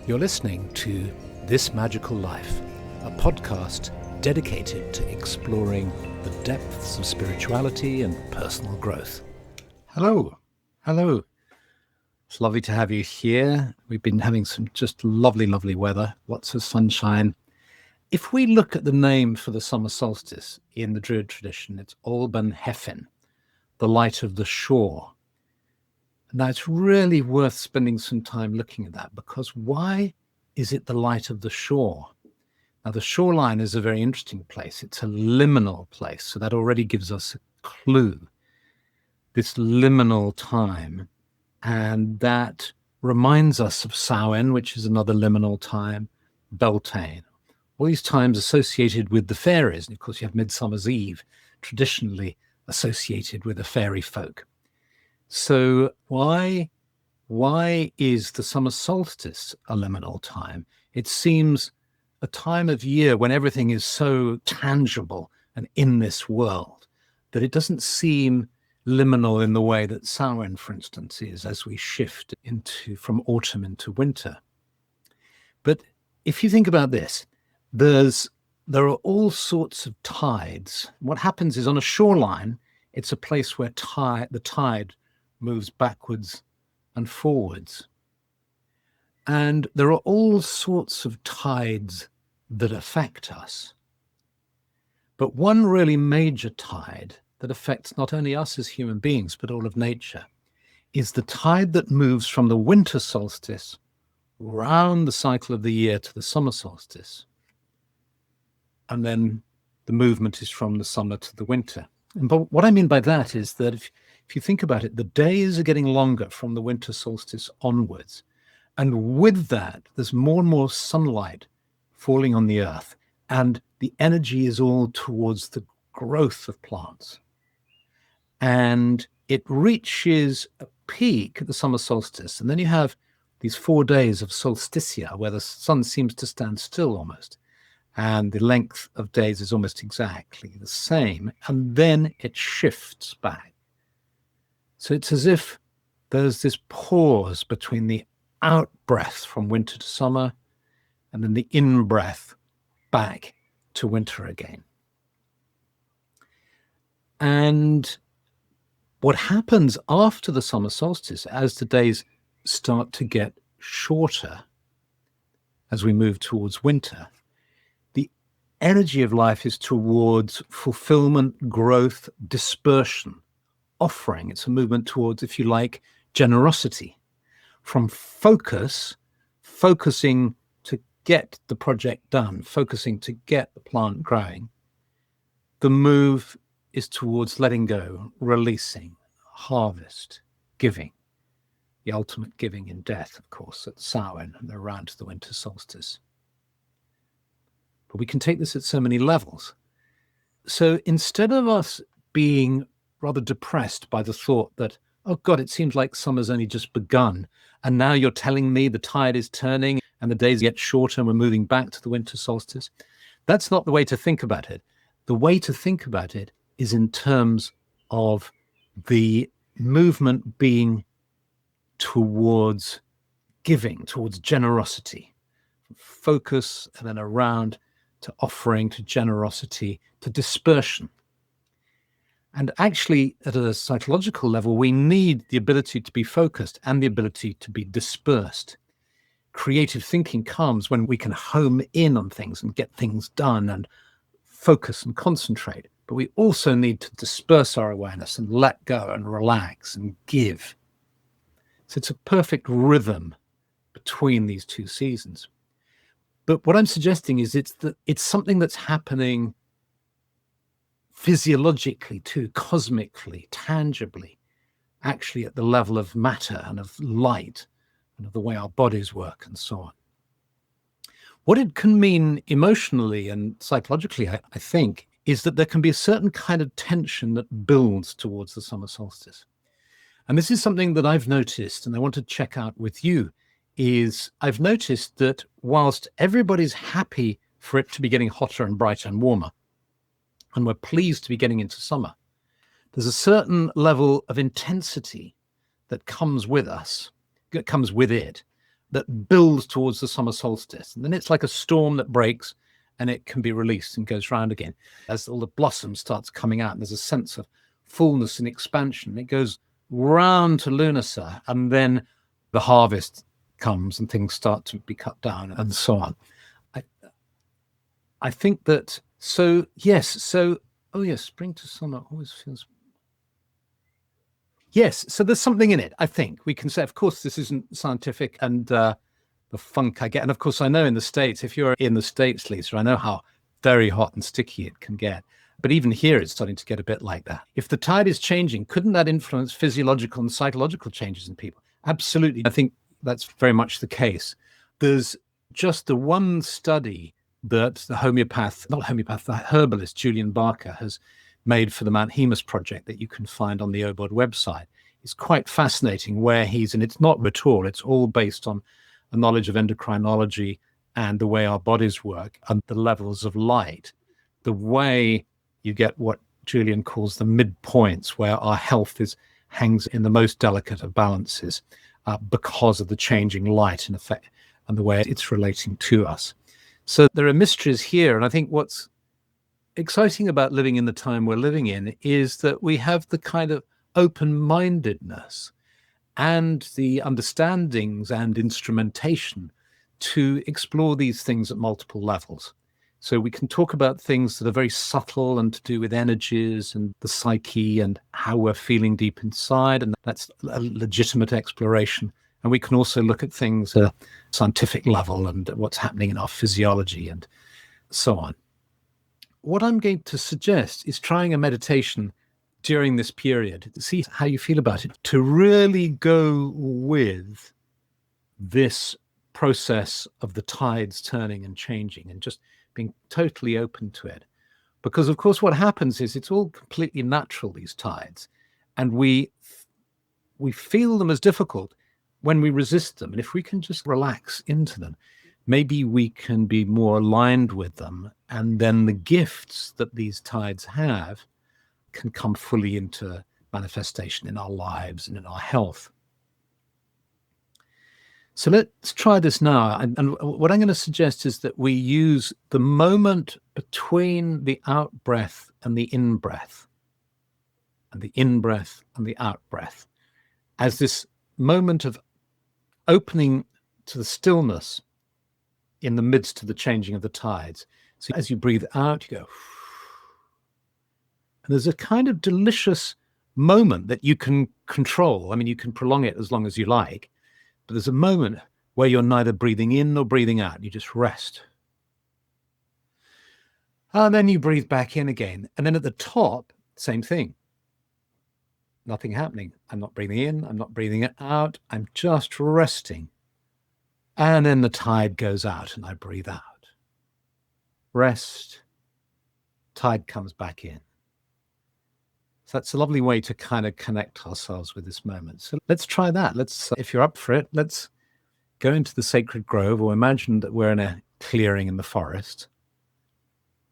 You're listening to This Magical Life, a podcast dedicated to exploring the depths of spirituality and personal growth. Hello. It's lovely to have you here. We've been having some just lovely weather, lots of sunshine. If we look at the name for the summer solstice in the Druid tradition, it's Alban Hefin, the light of the shore. Now, it's really worth spending some time looking at that, because why is it the light of the shore? Now, the shoreline is a very interesting place. It's a liminal place, so that already gives us a clue. This liminal time, and that reminds us of Samhain, which is another liminal time, Beltane, all these times associated with the fairies. And of course, you have Midsummer's Eve, traditionally associated with the fairy folk. So why is the summer solstice a liminal time? It seems a time of year when everything is so tangible and in this world that it doesn't seem liminal in the way that Samhain, for instance, is as we shift from autumn into winter. But if you think about this, there are all sorts of tides. What happens is on a shoreline, it's a place where the tide moves backwards and forwards. And there are all sorts of tides that affect us. But one really major tide that affects not only us as human beings, but all of nature, is the tide that moves from the winter solstice round the cycle of the year to the summer solstice. And then the movement is from the summer to the winter. But what I mean by that is that if you think about it, the days are getting longer from the winter solstice onwards. And with that, there's more and more sunlight falling on the earth, and the energy is all towards the growth of plants. And it reaches a peak at the summer solstice. And then you have these 4 days of solsticia, where the sun seems to stand still almost. And the length of days is almost exactly the same. And then it shifts back. So it's as if there's this pause between the out-breath from winter to summer and then the in-breath back to winter again. And what happens after the summer solstice, as the days start to get shorter, as we move towards winter, the energy of life is towards fulfillment, growth, dispersion, offering. It's a movement towards, if you like, generosity. From focusing to get the project done, focusing to get the plant growing, the move is towards letting go, releasing, harvest, giving. The ultimate giving in death, of course, at Samhain and around to the winter solstice. But we can take this at so many levels. So instead of us being rather depressed by the thought that, oh God, it seems like summer's only just begun, and now you're telling me the tide is turning and the days get shorter and we're moving back to the winter solstice, that's not the way to think about it. The way to think about it is in terms of the movement being towards giving, towards generosity, focus and then around to offering, to generosity, to dispersion. And actually, at a psychological level, we need the ability to be focused and the ability to be dispersed. Creative thinking comes when we can home in on things and get things done and focus and concentrate. But we also need to disperse our awareness and let go and relax and give. So it's a perfect rhythm between these two seasons. But what I'm suggesting is it's something that's happening physiologically too, cosmically, tangibly, actually at the level of matter and of light and of the way our bodies work and so on. What it can mean emotionally and psychologically, I think, is that there can be a certain kind of tension that builds towards the summer solstice. And this is something that I've noticed, and I want to check out with you, is I've noticed that whilst everybody's happy for it to be getting hotter and brighter and warmer, and we're pleased to be getting into summer, there's a certain level of intensity that comes with it, that builds towards the summer solstice. And then it's like a storm that breaks and it can be released and goes round again. As all the blossom starts coming out, and there's a sense of fullness and expansion. It goes round to Lunacy, and then the harvest comes and things start to be cut down and so on. I think that, so yes, oh yes, spring to summer always feels. Yes, so there's something in it, I think. We can say, of course, this isn't scientific, and the funk I get. And of course, I know in the States, if you're in the States, Lisa, I know how very hot and sticky it can get. But even here, it's starting to get a bit like that. If the tide is changing, couldn't that influence physiological and psychological changes in people? Absolutely. I think that's very much the case. There's just the one study that the herbalist Julian Barker has made for the Mount Hemus project that you can find on the OBOD website. It's quite fascinating where and it's not at all, it's all based on a knowledge of endocrinology and the way our bodies work and the levels of light, the way you get what Julian calls the midpoints, where our health hangs in the most delicate of balances because of the changing light and effect and the way it's relating to us. So there are mysteries here. And I think what's exciting about living in the time we're living in is that we have the kind of open-mindedness and the understandings and instrumentation to explore these things at multiple levels. So we can talk about things that are very subtle and to do with energies and the psyche and how we're feeling deep inside, and that's a legitimate exploration. And we can also look at things at a scientific level and what's happening in our physiology and so on. What I'm going to suggest is trying a meditation during this period to see how you feel about it, to really go with this process of the tides turning and changing and just being totally open to it. Because, of course, what happens is it's all completely natural, these tides, and we feel them as difficult when we resist them. And if we can just relax into them, maybe we can be more aligned with them. And then the gifts that these tides have can come fully into manifestation in our lives and in our health. So let's try this now. And what I'm going to suggest is that we use the moment between the out breath and the in breath, and the in breath and the out breath, as this moment of opening to the stillness in the midst of the changing of the tides. So as you breathe out, you go, and there's a kind of delicious moment that you can control. I mean, you can prolong it as long as you like, but there's a moment where you're neither breathing in nor breathing out. You just rest. And then you breathe back in again. And then at the top, same thing. Nothing happening. I'm not breathing in. I'm not breathing it out. I'm just resting. And then the tide goes out and I breathe out. Rest. Tide comes back in. So that's a lovely way to kind of connect ourselves with this moment. So let's try that. If you're up for it, let's go into the sacred grove, or imagine that we're in a clearing in the forest.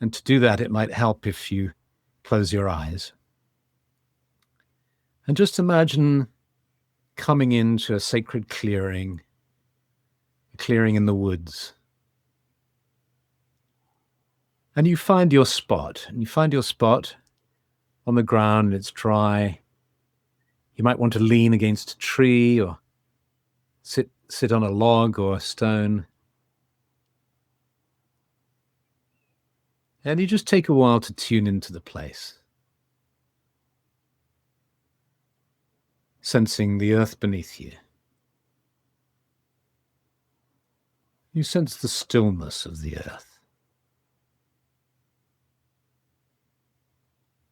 And to do that, it might help if you close your eyes. And just imagine coming into a sacred clearing, a clearing in the woods. And you find your spot, on the ground, it's dry. You might want to lean against a tree or sit on a log or a stone. And you just take a while to tune into the place. Sensing the earth beneath you. You sense the stillness of the earth.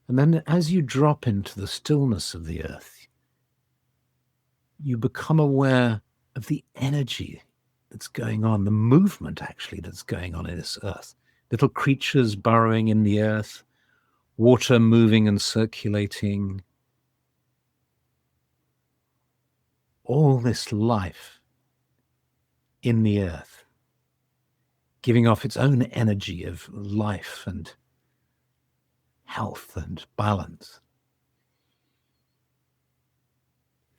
And then as you drop into the stillness of the earth, you become aware of the energy that's going on, the movement actually that's going on in this earth. Little creatures burrowing in the earth, water moving and circulating. All this life in the earth, giving off its own energy of life and health and balance.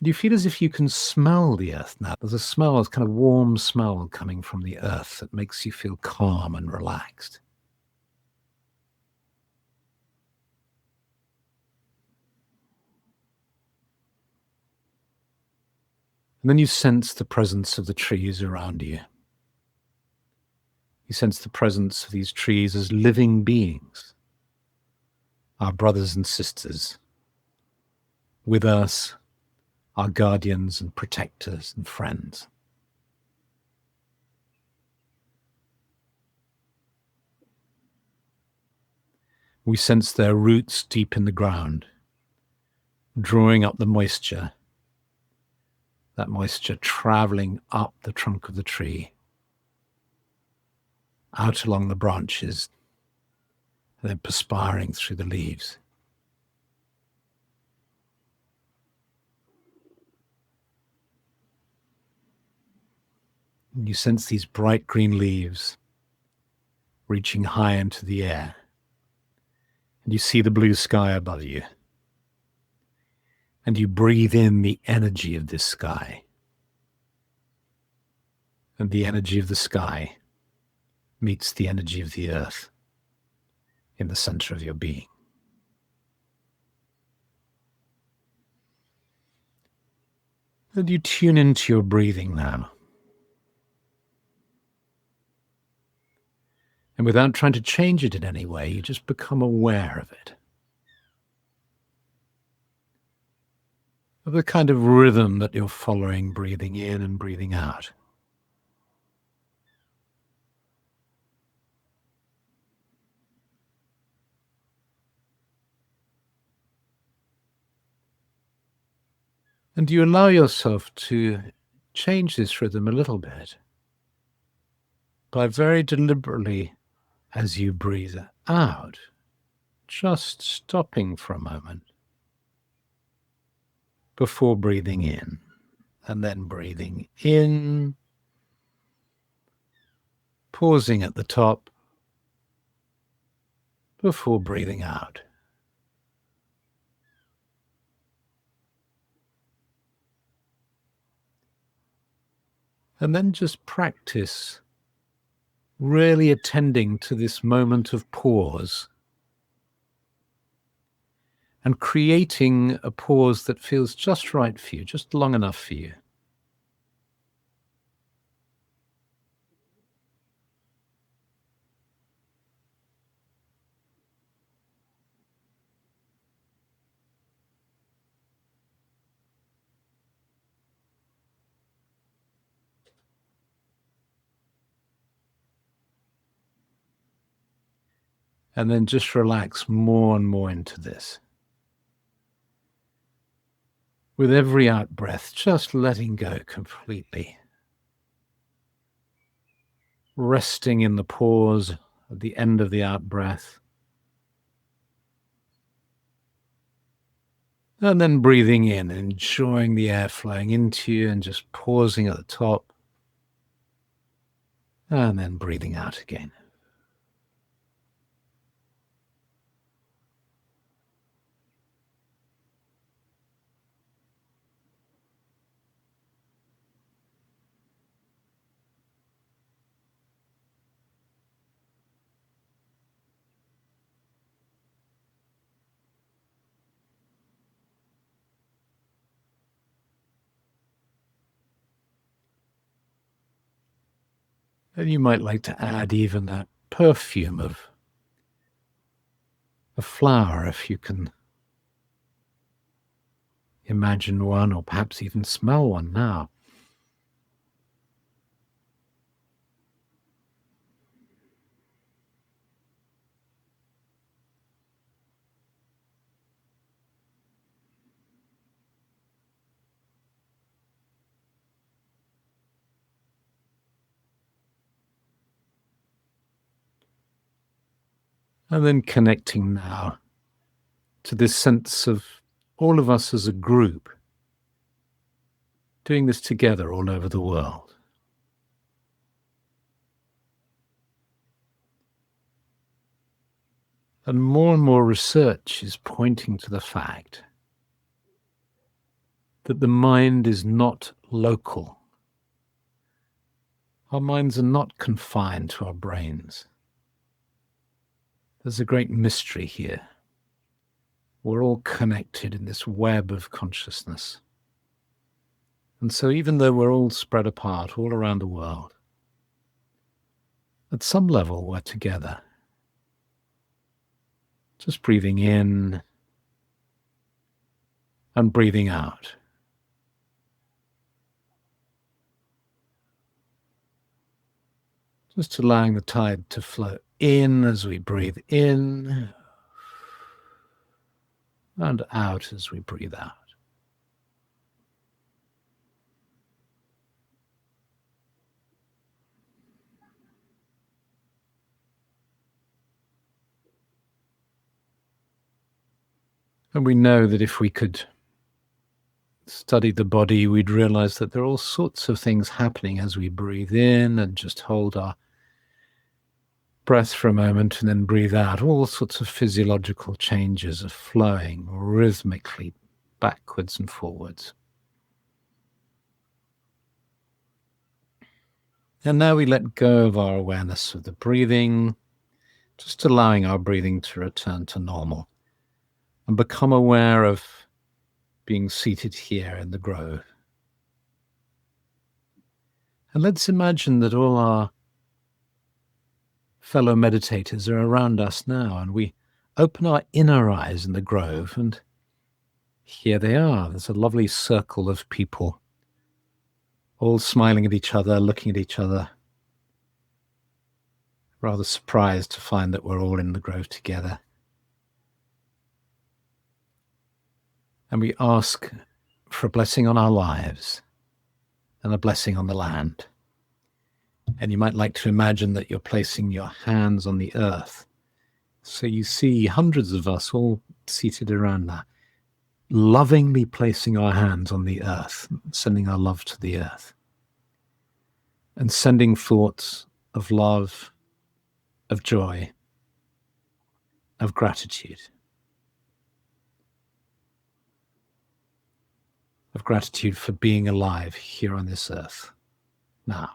Do you feel as if you can smell the earth now? There's a smell, a kind of warm smell coming from the earth that makes you feel calm and relaxed. And then you sense the presence of the trees around you. You sense the presence of these trees as living beings, our brothers and sisters, with us, our guardians and protectors and friends. We sense their roots deep in the ground, drawing up the moisture, that moisture traveling up the trunk of the tree, out along the branches, and then perspiring through the leaves. And you sense these bright green leaves reaching high into the air. And you see the blue sky above you. And you breathe in the energy of this sky. And the energy of the sky meets the energy of the earth in the center of your being. And you tune into your breathing now. And without trying to change it in any way, you just become aware of it. Of the kind of rhythm that you're following, breathing in and breathing out. And you allow yourself to change this rhythm a little bit by very deliberately, as you breathe out, just stopping for a moment before breathing in, and then breathing in, pausing at the top before breathing out. And then just practice really attending to this moment of pause and creating a pause that feels just right for you, just long enough for you. And then just relax more and more into this. With every out breath, just letting go completely. Resting in the pause at the end of the out breath. And then breathing in, enjoying the air flowing into you and just pausing at the top. And then breathing out again. And you might like to add even that perfume of a flower, if you can imagine one, or perhaps even smell one now. And then connecting now to this sense of all of us as a group doing this together all over the world. And more research is pointing to the fact that the mind is not local. Our minds are not confined to our brains. There's a great mystery here. We're all connected in this web of consciousness. And so even though we're all spread apart all around the world, at some level we're together. Just breathing in and breathing out. Just allowing the tide to flow in as we breathe in and out as we breathe out. And we know that if we could study the body, we'd realize that there are all sorts of things happening as we breathe in and just hold our breath for a moment and then breathe out. All sorts of physiological changes are flowing rhythmically backwards and forwards. And now we let go of our awareness of the breathing, just allowing our breathing to return to normal and become aware of being seated here in the grove. And let's imagine that all our fellow meditators are around us now, and we open our inner eyes in the grove, and here they are. There's a lovely circle of people, all smiling at each other, looking at each other, rather surprised to find that we're all in the grove together. And we ask for a blessing on our lives and a blessing on the land. And you might like to imagine that you're placing your hands on the earth. So you see hundreds of us all seated around that, lovingly placing our hands on the earth, sending our love to the earth, and sending thoughts of love, of joy, of gratitude. Of gratitude for being alive here on this earth now.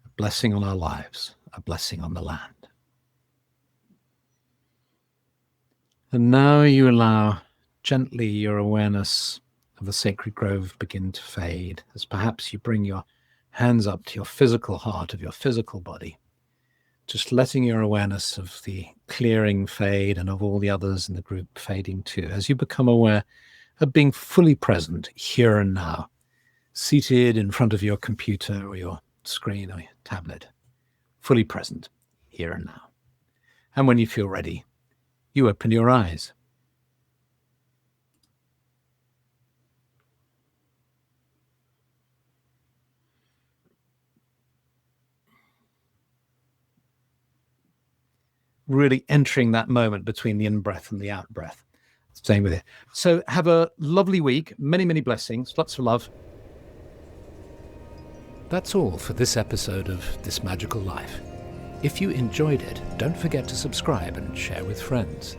A blessing on our lives, a blessing on the land. And now you allow gently your awareness of the sacred grove begin to fade, as perhaps you bring your hands up to your physical heart of your physical body, just letting your awareness of the clearing fade and of all the others in the group fading too, as you become aware of being fully present here and now, seated in front of your computer or your screen or your tablet, fully present here and now. And when you feel ready, you open your eyes. Really entering that moment between the in-breath and the out-breath. Staying with it. So have a lovely week. Many, many blessings. Lots of love. That's all for this episode of This Magical Life. If you enjoyed it, don't forget to subscribe and share with friends.